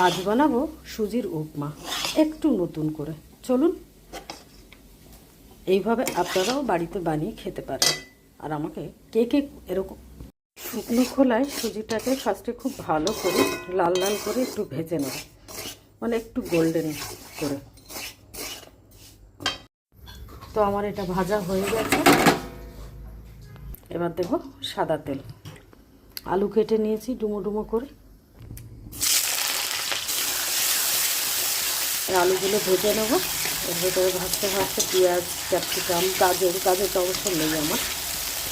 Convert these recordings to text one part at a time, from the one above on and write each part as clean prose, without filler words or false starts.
আজ বানাবো সুজির উপমা, একটু নতুন করে। চলুন, এইভাবে আপনারাও বাড়িতে বানিয়ে খেতে পারেন। আর আমাকে কে কে এরকম শুকনো খোলায় সুজিটাকে ফার্স্টে খুব ভালো করে লাল লাল করে একটু ভেজে নেব, মানে একটু গোল্ডেন করে। তো আমার এটা ভাজা হয়ে গেছে। এবার দেব সাদা তেল। আলু কেটে নিয়েছি ডুমো ডুমো করে। আলুগুলো ভেজে নেব। এর ভেতরে ভাজতে ভাজতে পেঁয়াজ, ক্যাপসিকাম, গাজরটা অবশ্য নেই আমার,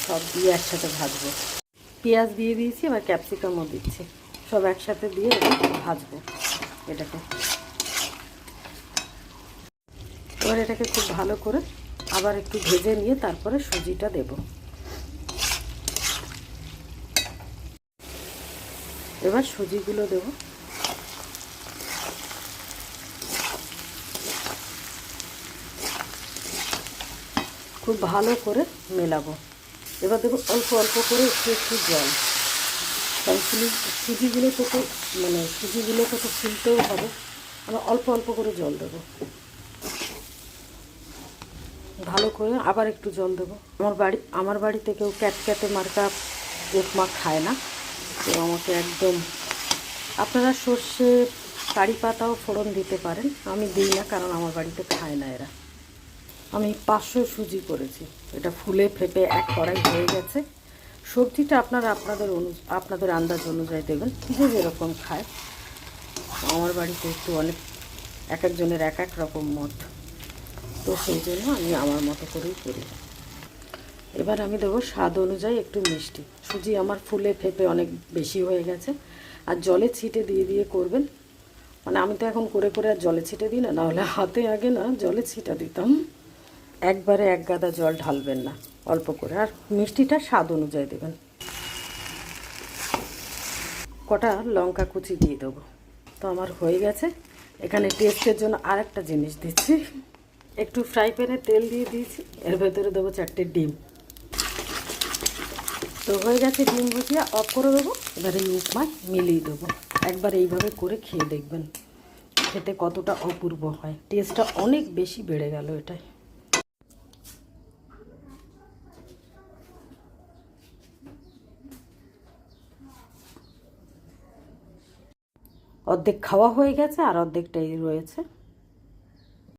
সব দিয়ে একসাথে ভাজবো। পেঁয়াজ দিয়ে দিয়েছি, এবার ক্যাপসিকামও দিচ্ছি, সব একসাথে দিয়ে ভাজবো এটাকে। এবার এটাকে খুব ভালো করে আবার একটু ভেজে নিয়ে তারপরে সুজিটা দেব। এবার সুজিগুলো দেব। খুব ভালো করে মেলাবো। এবার দেবো অল্প অল্প করে একটু একটু জল, কারণ সুজিগুলোকে তো ফুলতেও হবে। আমরা অল্প অল্প করে জল দেবো, ভালো করে আবার একটু জল দেবো। আমার বাড়িতে কেউ ক্যাটক্যাটে মার্কা উপমা খায় না, তো আমাকে একদম, আপনারা সর্ষে কারি পাতাও ফোড়ন দিতে পারেন, আমি দিই না কারণ আমার বাড়িতে খায় না এরা। আমি 500 সুজি করেছি, এটা ফুলে ফেপে এক কড়াই হয়ে গেছে। সবজিটা আপনাদের আন্দাজ অনুযায়ী দেবেন, যে যেরকম খায়। আমার বাড়িতে একটু অনেক এক একজনের এক এক রকম মত, তো সেই জন্য আমি আমার মতো করেই করি। এবার আমি দেবো স্বাদ অনুযায়ী একটু মিষ্টি। সুজি আমার ফুলে ফেপে অনেক বেশি হয়ে গেছে, আর জলে ছিটে দিয়ে দিয়ে করবেন। মানে আমি তো এখন করে করে আর জলে ছিটে দিই না, নাহলে হাতে আগে না জলে ছিটা দিতাম। একবারে এক গাদা জল ঢালবেন না, অল্প করে। আর মিষ্টিটা স্বাদ অনুযায়ী দেবেন। কটা লঙ্কা কুচি দিয়ে দেবো। তো আমার হয়ে গেছে। এখানে টেস্টের জন্য আর একটা জিনিস দিচ্ছি, একটু ফ্রাই প্যানে তেল দিয়ে দিয়েছি, এর ভেতরে দেবো 4টে ডিম। তো হয়ে গেছে ডিম ভুজিয়া, অফ করে দেবো। এবার এই উপমায় মিলিয়ে দেবো। একবার এইভাবে করে খেয়ে দেখবেন, খেতে কতটা অপূর্ব হয়। টেস্টটা অনেক বেশি বেড়ে গেল এটাই। অর্ধেক খাওয়া হয়ে গেছে আর অর্ধেকটাই রয়েছে।